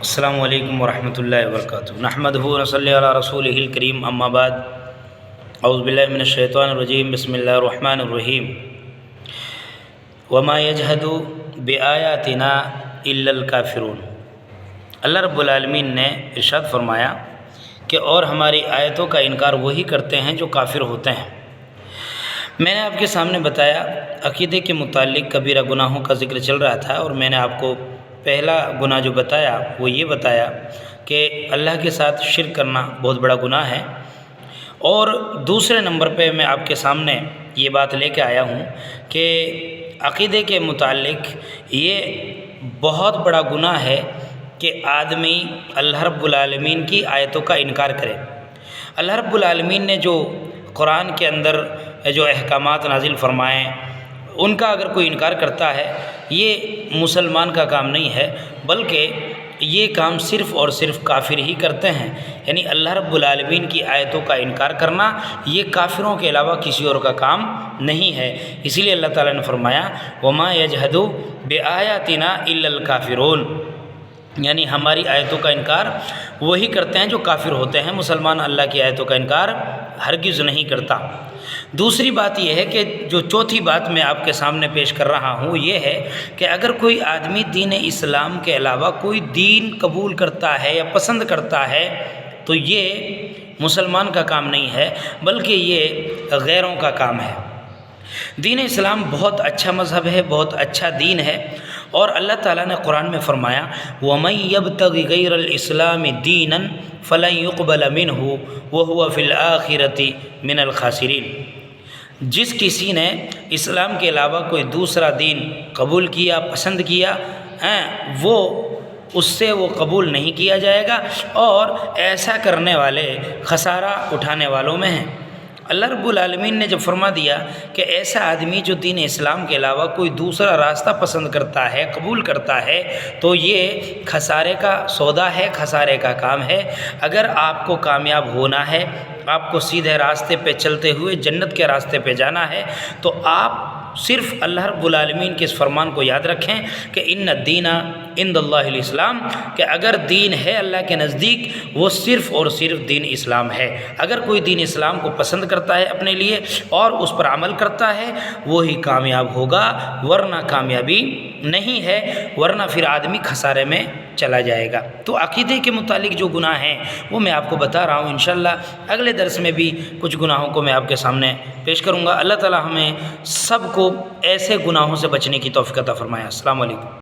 السلام علیکم ورحمۃ اللہ وبرکاتہ۔ نحمدہ و نصلی علی رسولہ الکریم، اما بعد، اعوذ باللہ من الشیطان الرجیم، بسم اللہ الرحمن الرحیم۔ وما یجحد بآیاتنا الا الکافرون۔ اللہ رب العالمین نے ارشاد فرمایا کہ اور ہماری آیتوں کا انکار وہی کرتے ہیں جو کافر ہوتے ہیں۔ میں نے آپ کے سامنے بتایا عقیدے کے متعلق کبیرہ گناہوں کا ذکر چل رہا تھا، اور میں نے آپ کو پہلا گناہ جو بتایا وہ یہ بتایا کہ اللہ کے ساتھ شرک کرنا بہت بڑا گناہ ہے، اور دوسرے نمبر پہ میں آپ کے سامنے یہ بات لے کے آیا ہوں کہ عقیدے کے متعلق یہ بہت بڑا گناہ ہے کہ آدمی اللہ رب العالمین کی آیتوں کا انکار کرے۔ اللہ رب العالمین نے جو قرآن کے اندر جو احکامات نازل فرمائیں ان کا اگر کوئی انکار کرتا ہے، یہ مسلمان کا کام نہیں ہے، بلکہ یہ کام صرف اور صرف کافر ہی کرتے ہیں۔ یعنی اللہ رب العالمین کی آیتوں کا انکار کرنا یہ کافروں کے علاوہ کسی اور کا کام نہیں ہے۔ اسی لیے اللہ تعالیٰ نے فرمایا وما یجحد بآیاتنا الا الکافرون، یعنی ہماری آیتوں کا انکار وہی کرتے ہیں جو کافر ہوتے ہیں۔ مسلمان اللہ کی آیتوں کا انکار ہرگز نہیں کرتا۔ دوسری بات یہ ہے کہ جو چوتھی بات میں آپ کے سامنے پیش کر رہا ہوں یہ ہے کہ اگر کوئی آدمی دین اسلام کے علاوہ کوئی دین قبول کرتا ہے یا پسند کرتا ہے تو یہ مسلمان کا کام نہیں ہے، بلکہ یہ غیروں کا کام ہے۔ دین اسلام بہت اچھا مذہب ہے، بہت اچھا دین ہے، اور اللہ تعالیٰ نے قرآن میں فرمایا وَمَن يَبْتَغِ غَيْرَ الْإِسْلَامِ دِينًا فَلَن يُقْبَلَ مِنْهُ وَهُوَ فِي الْآخِرَةِ مِنَ الْخَاسِرِينَ۔ جس کسی نے اسلام کے علاوہ کوئی دوسرا دین قبول کیا، پسند کیا، وہ اس سے وہ قبول نہیں کیا جائے گا، اور ایسا کرنے والے خسارہ اٹھانے والوں میں ہیں۔ اللہ رب العالمین نے جب فرما دیا کہ ایسا آدمی جو دین اسلام کے علاوہ کوئی دوسرا راستہ پسند کرتا ہے، قبول کرتا ہے، تو یہ خسارے کا سودا ہے، خسارے کا کام ہے۔ اگر آپ کو کامیاب ہونا ہے، آپ کو سیدھے راستے پہ چلتے ہوئے جنت کے راستے پہ جانا ہے، تو آپ صرف اللہ رب العالمین کے اس فرمان کو یاد رکھیں کہ ان الدین عند اللہ الاسلام، کہ اگر دین ہے اللہ کے نزدیک وہ صرف اور صرف دین اسلام ہے۔ اگر کوئی دین اسلام کو پسند کرتا ہے اپنے لیے اور اس پر عمل کرتا ہے وہی کامیاب ہوگا، ورنہ کامیابی نہیں ہے، ورنہ پھر آدمی خسارے میں چلا جائے گا۔ تو عقیدے کے متعلق جو گناہ ہیں وہ میں آپ کو بتا رہا ہوں، انشاءاللہ اگلے درس میں بھی کچھ گناہوں کو میں آپ کے سامنے پیش کروں گا۔ اللہ تعالی ہمیں سب کو ایسے گناہوں سے بچنے کی توفیق عطا فرمائے۔ السلام علیکم۔